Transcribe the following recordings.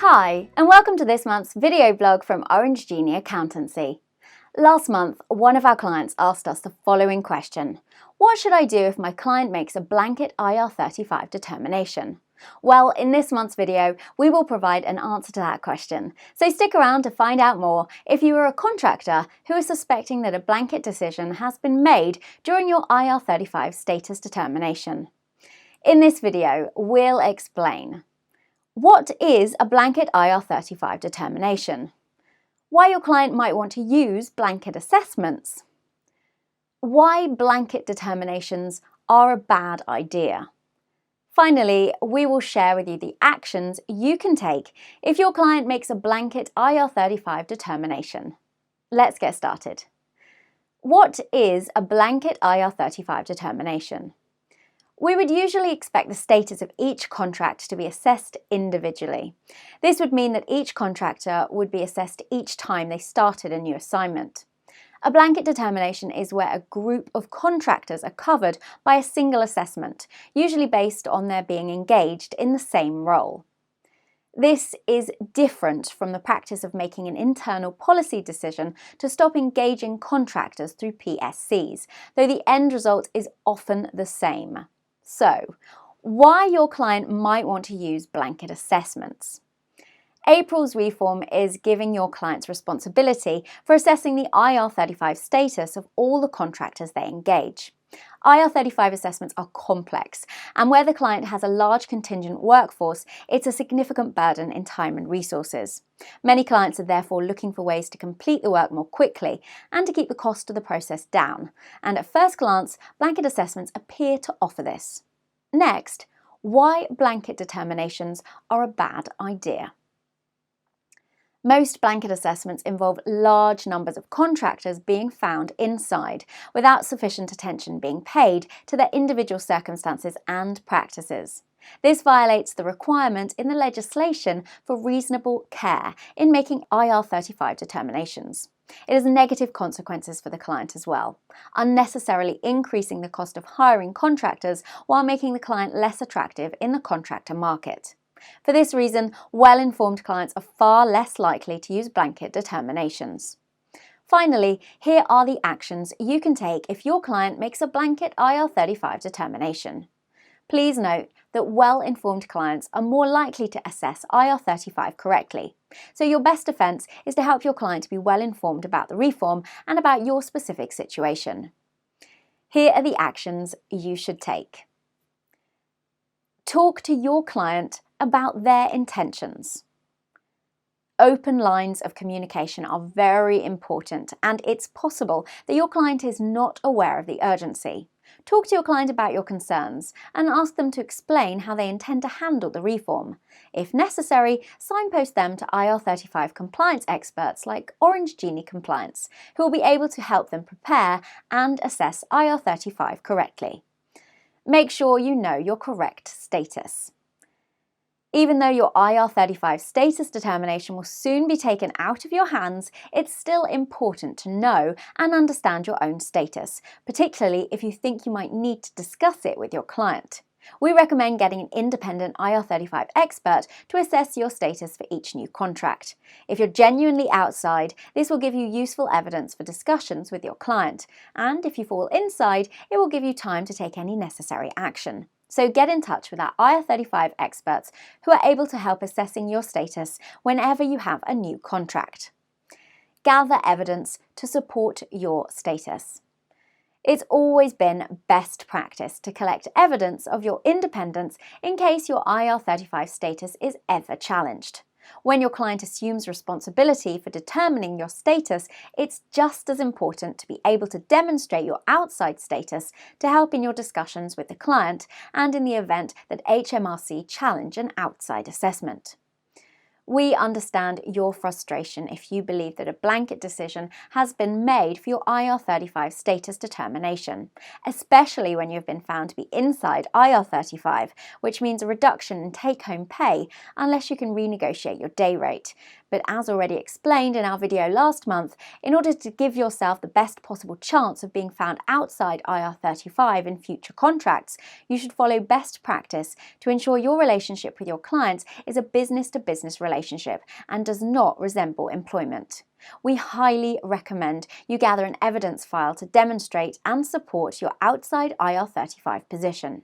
Hi, and welcome to this month's video blog from Orange Genie Accountancy. Last month, one of our clients asked us the following question: what should I do if my client makes a blanket IR35 determination? Well, in this month's video, we will provide an answer to that question. So stick around to find out more if you are a contractor who is suspecting that a blanket decision has been made during your IR35 status determination. In this video, we'll explain: what is a blanket IR35 determination? Why your client might want to use blanket assessments? Why blanket determinations are a bad idea? Finally, we will share with you the actions you can take if your client makes a blanket IR35 determination. Let's get started. What is a blanket IR35 determination? We would usually expect the status of each contract to be assessed individually. This would mean that each contractor would be assessed each time they started a new assignment. A blanket determination is where a group of contractors are covered by a single assessment, usually based on their being engaged in the same role. This is different from the practice of making an internal policy decision to stop engaging contractors through PSCs, though the end result is often the same. So, why your client might want to use blanket assessments? April's reform is giving your clients responsibility for assessing the IR35 status of all the contractors they engage. IR35 assessments are complex, and where the client has a large contingent workforce, it's a significant burden in time and resources. Many clients are therefore looking for ways to complete the work more quickly and to keep the cost of the process down, and at first glance, blanket assessments appear to offer this. Next, why blanket determinations are a bad idea. Most blanket assessments involve large numbers of contractors being found inside, without sufficient attention being paid to their individual circumstances and practices. This violates the requirement in the legislation for reasonable care in making IR35 determinations. It has negative consequences for the client as well, unnecessarily increasing the cost of hiring contractors while making the client less attractive in the contractor market. For this reason, well-informed clients are far less likely to use blanket determinations. Finally, here are the actions you can take if your client makes a blanket IR35 determination. Please note that well-informed clients are more likely to assess IR35 correctly, so your best defence is to help your client to be well-informed about the reform and about your specific situation. Here are the actions you should take. Talk to your client about their intentions. Open lines of communication are very important, and it's possible that your client is not aware of the urgency. Talk to your client about your concerns and ask them to explain how they intend to handle the reform. If necessary, signpost them to IR35 compliance experts like Orange Genie Compliance, who will be able to help them prepare and assess IR35 correctly. Make sure you know your correct status. Even though your IR35 status determination will soon be taken out of your hands, it's still important to know and understand your own status, particularly if you think you might need to discuss it with your client. We recommend getting an independent IR35 expert to assess your status for each new contract. If you're genuinely outside, this will give you useful evidence for discussions with your client, and if you fall inside, it will give you time to take any necessary action. So get in touch with our IR35 experts who are able to help assessing your status whenever you have a new contract. Gather evidence to support your status. It's always been best practice to collect evidence of your independence in case your IR35 status is ever challenged. When your client assumes responsibility for determining your status, it's just as important to be able to demonstrate your outside status to help in your discussions with the client and in the event that HMRC challenge an outside assessment. We understand your frustration if you believe that a blanket decision has been made for your IR35 status determination, especially when you have been found to be inside IR35, which means a reduction in take-home pay unless you can renegotiate your day rate. But as already explained in our video last month, in order to give yourself the best possible chance of being found outside IR35 in future contracts, you should follow best practice to ensure your relationship with your clients is a business-to-business relationship relationship and does not resemble employment. We highly recommend you gather an evidence file to demonstrate and support your outside IR35 position.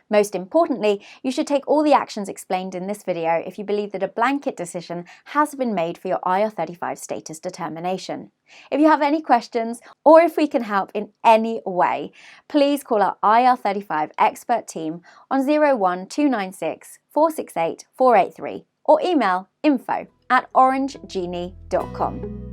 Most importantly, you should take all the actions explained in this video if you believe that a blanket decision has been made for your IR35 status determination. If you have any questions or if we can help in any way, please call our IR35 Expert team on 01296 468 483 or email info@orangegenie.com.